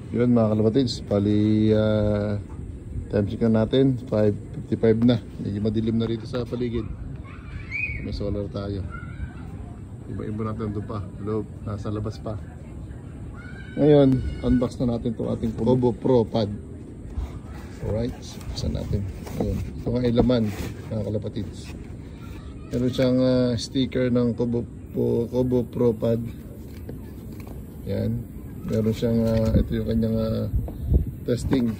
Yun mga kalapatids, bali time check natin 5:55 na. Medyo madilim na rito sa paligid. May solar tayo. Iba-iba natin doon pa, loob, nasa labas pa. Ngayon, unbox na natin itong ating Kobo Pro Pad. Alright, buksan natin. Ayun, ito nga ay laman mga kalapatids. Meron siyang sticker ng Kobo Pro Pad. Yan. Meron siyang ito yung kanyang testing,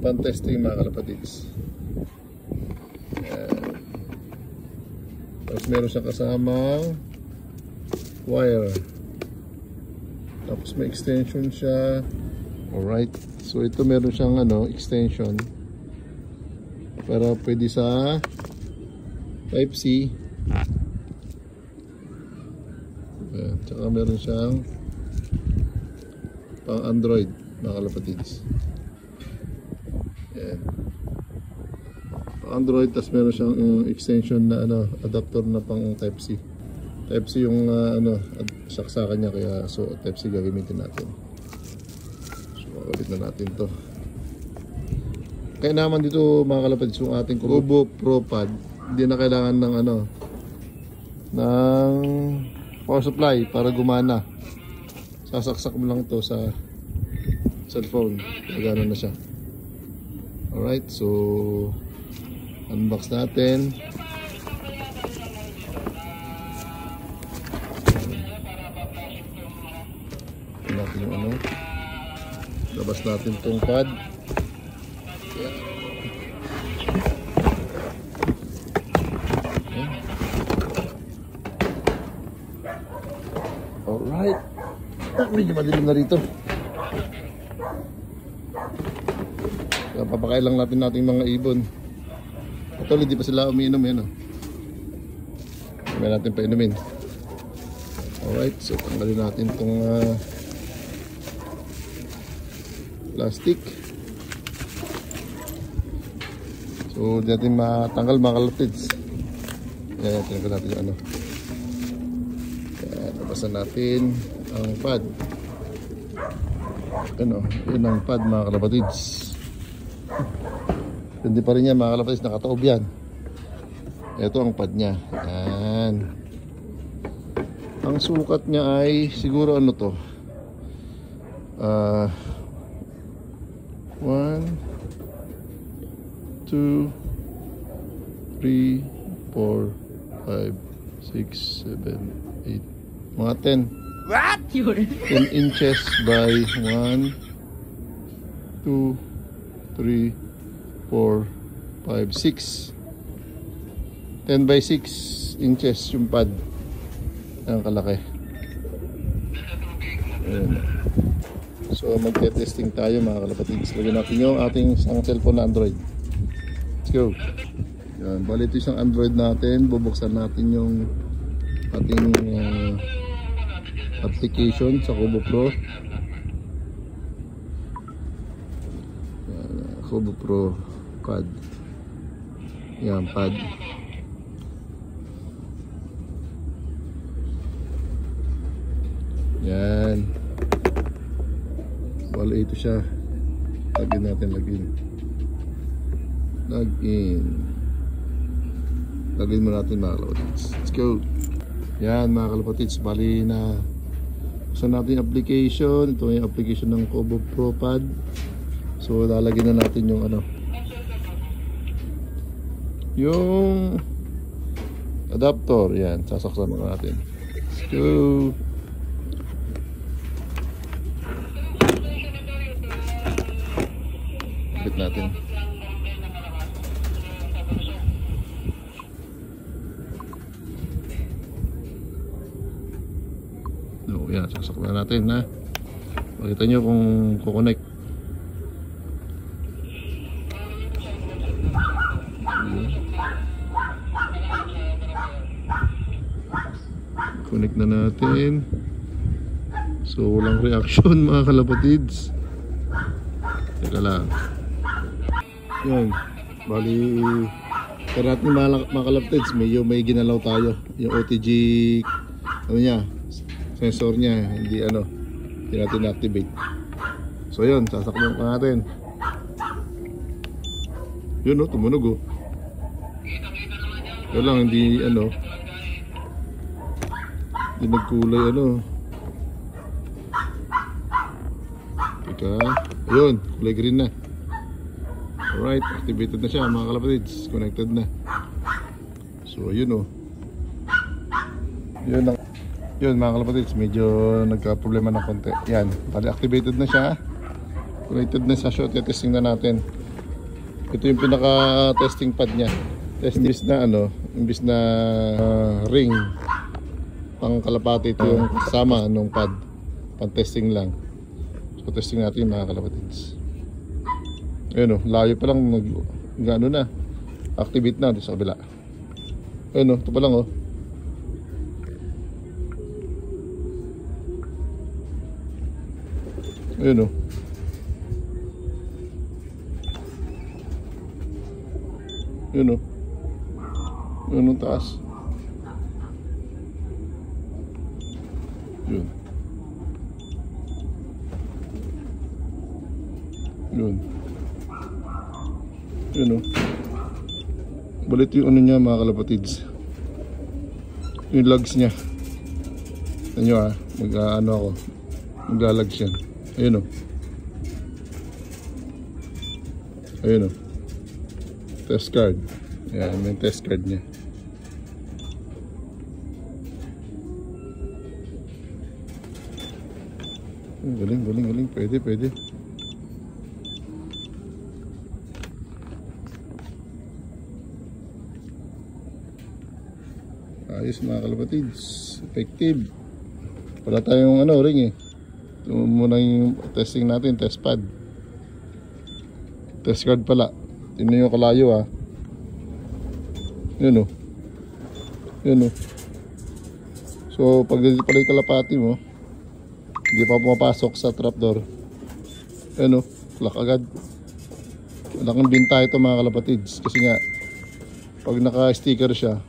pan-testing mga kalapatids. Tapos meron siyang kasamang wire, tapos may extension siya. Alright, so ito meron siyang extension para pwede sa Type-C. Tsaka meron siyang pang Android mga kalapatids. Yan. Pang Android, tas meron siyang extension na adapter na pang Type-C. Type-C yung saksakan niya, kaya so Type-C gagamitin natin. So kakabit na natin to. Kaya naman dito mga kalapatids yung ating Kobo Pro Pad, hindi na kailangan ng ng power supply para gumana. Sasaksak mo lang to sa cellphone, gagana na siya. Alright, so unbox natin. Ito natin yung labas natin tong pad. Yan. Alright, medyo madilim na rito. Papakain lang natin mga ibon. Actually, di pa sila umiinom yan. May natin pa inumin. Alright, so tanggalin natin itong plastic. So, di natin matanggal mga kalapatids. Yan, tinanggal natin yung Yan, nabasan natin ang pad. Yun ang pad mga kalapatids. Hindi pa rin yan mga kalapatids, nakataob yan. Ito ang pad niya. Yan. Ang sukat niya ay siguro 1, 2, 3, 4, 5, 6, 7, 8, mga 10. What? 10 inches by 1, 2, 3, 4, 5, 6. 10 by 6 inches yung pad. Ang kalaki. Ayan. So magte-testing tayo mga kalapatids. Lagyan natin yung ating isang cellphone na Android. Let's go. Yan, bali ito isang Android natin. Bubuksan natin yung ating application sa Kobo Pro. Yan, Kobo Pro Pad. Yan, pad. Yan. Bali ito siya. Lagyan natin, lagyan mo natin mga kalapatids. Let's go. Yan mga kalapatids, bali na buksan natin yung application. Ito yung application ng Kobo Pro Pad. So lalagyan na natin yung yung adapter. Yan, sasaksan na natin. Let's go. Kapit natin. No, yan, sasaklan natin ha. Makita nyo kung kukonect. Connect na natin. So walang reaction mga kalapatids. Teka lang. Yan, bali kaya natin mga kalapatids, may ginalaw tayo. Yung OTG niya, sensor niya, hindi natin activate. So yun, sasakyan pa natin. Yun oh, tumunog oh. Yun lang, hindi ano, hindi nagkulay ano. Teka, ayun, kulay green na. Alright, activated na siya mga kalapatids. Connected na. So yun oh. Yun lang. Yun mga kalapatids, medyo nagka-problema ng konti. Yan, bali activated na siya. Connected na sa show, testing na natin. Ito yung pinaka-testing pad niya. Imbis na ano, imbis na ring pang kalapati, ito yung kasama nung pad. Pang-testing lang. So testing natin mga kalapatids. Ayun o, layo pa lang ano na. Activate na dito sa kabila. Ayun o, ito pa lang o. Ayun o. Yun o. Yun ang taas. Yun. Yun. Yun o. Balit yung ano niya mga kalapatids. Yung lugs niya. Tignan nyo ha. Mag-ano ako. Maglalugs yan. Ayun o. Ayun o. Test card. Ayan, may test card niya. Galing, galing, galing. Pwede, pwede. Ayos mga kalapatids. Effective. Wala tayong ano, ring eh. Ito muna yung testing natin, test pad. Test card pala. Tingnan yung kalayo ah. Yun o. Yun o. So pag pala yung kalapati mo, hindi pa pumapasok sa trapdoor. Yun o. Lock agad. Malaking binta ito mga kalapatids. Kasi nga, pag naka-sticker siya,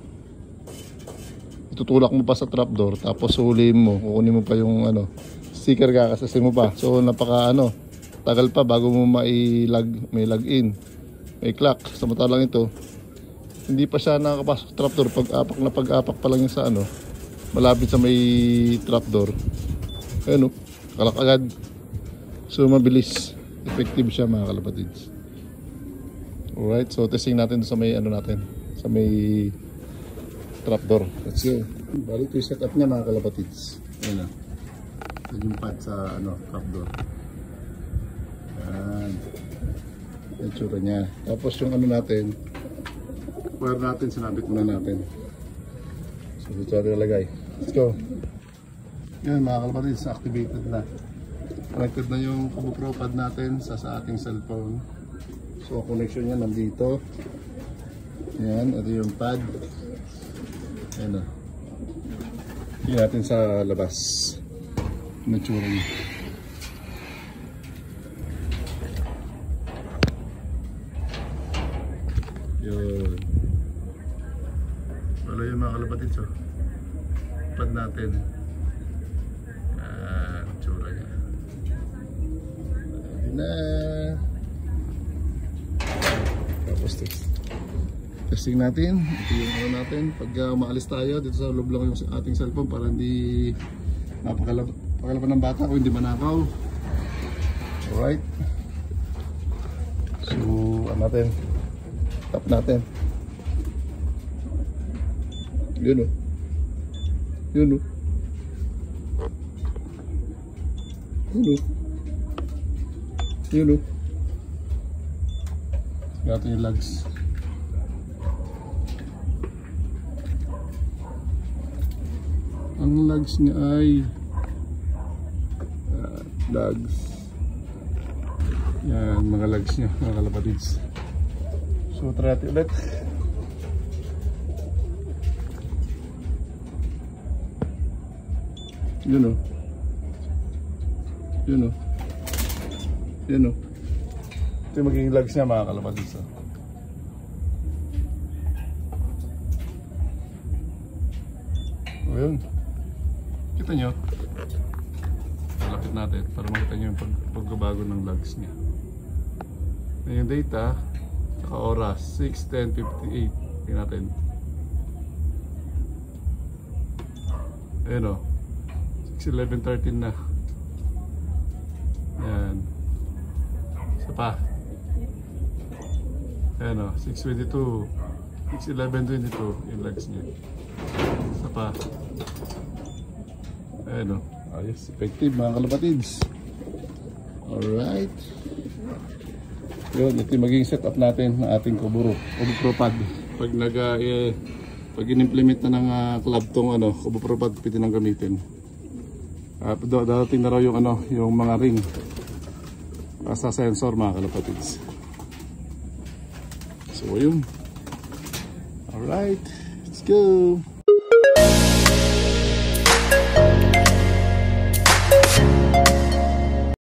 itutulak mo pa sa trapdoor. Tapos huliin mo. Kukunin mo pa yung ano, sticker kakasasin mo pa. So napaka ano, tagal pa bago mo may login. May clock. Samantalang ito, hindi pa siya nakakapasok trapdoor. Pag-apak pa lang yung sa ano, malapit sa may trapdoor. Ayun o, kalak agad. So mabilis. Effective siya mga kalapatids. Alright, so testing natin sa may ano natin, sa may trapdoor. Let's go. Bali ito yung setup niya mga kalapatids. Ayun o. Ito yung pad sa ano, trapdoor. Ayan. Yung tsura niya. Tapos yung ano natin, wire natin, sinabit muna natin. So dito natin nalagay. Let's go. Yan mga kalapatids, activated na. Connected na yung kabukro pad natin sa ating cellphone. So connection niya nandito. Yan, ito yung pad. Ayan na. Tingnan natin sa labas. Yung tsura niya. Yun. Wala yung mga kalapatids oh. Pad natin. Tsura niya. Ayun na. Tapos testing natin. Ito yung ano natin. Pag maalis tayo, dito sa loob lang yung ating cellphone para hindi napakalapan ng bata o hindi manakaw. Alright. So, ano natin? Tap natin. Yun o. Yun o. Yun o. Yun o. Natin yung lugs. Ang lugs niya ay lugs. Yan, mga lugs niya, mga kalapatids. So try natin ulit. Yun o. Yun o. Yun o. Ito yung magiging lugs niya mga kalapatids. O yun. Kita nyo. kapit natin para makita nyo yung pagbabago ng logs niya. Yung data, saka oras, 6:10:58. Tingnan natin. Ayan o, 6:11:13 na. Ayan. Isa pa. Ayan o, 6:22. 6:11:22 yung logs niya. Isa pa. Ayan o. Ayos, effective mga kalapatids. Alright. Yun, ito yung magiging setup natin ng ating Koburo pad. Pag pag in-implement na ng club tong Koburo pad, pwede nang gamitin. Darating na raw yung yung mga ring sa sensor mga kalapatids. So yun. Alright, let's go.